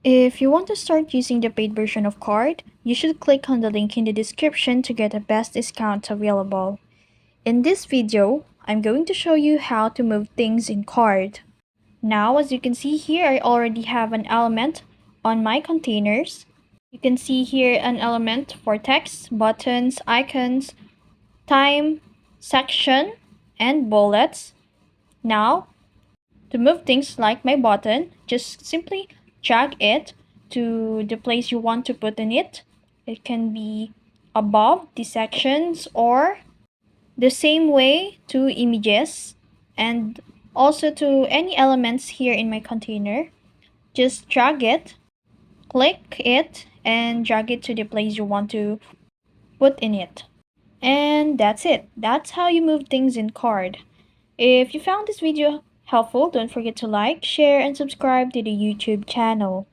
If you want to start using the paid version of Card, you should click on the link in the description to get the best discounts available. In this video, I'm going to show you how to move things in Card. Now, as you can see here, I already have an element on my containers. You can see here an element for text, buttons, icons, time, section, and bullets. Now, to move things like my button, just simply drag it to the place you want to put in it. It can be above the sections or the same way to images and also to any elements here in my container. Just drag it, click it, and drag it to the place you want to put in it. And that's it. That's how you move things in Card. If you found this video helpful, don't forget to like, share, and subscribe to the YouTube channel.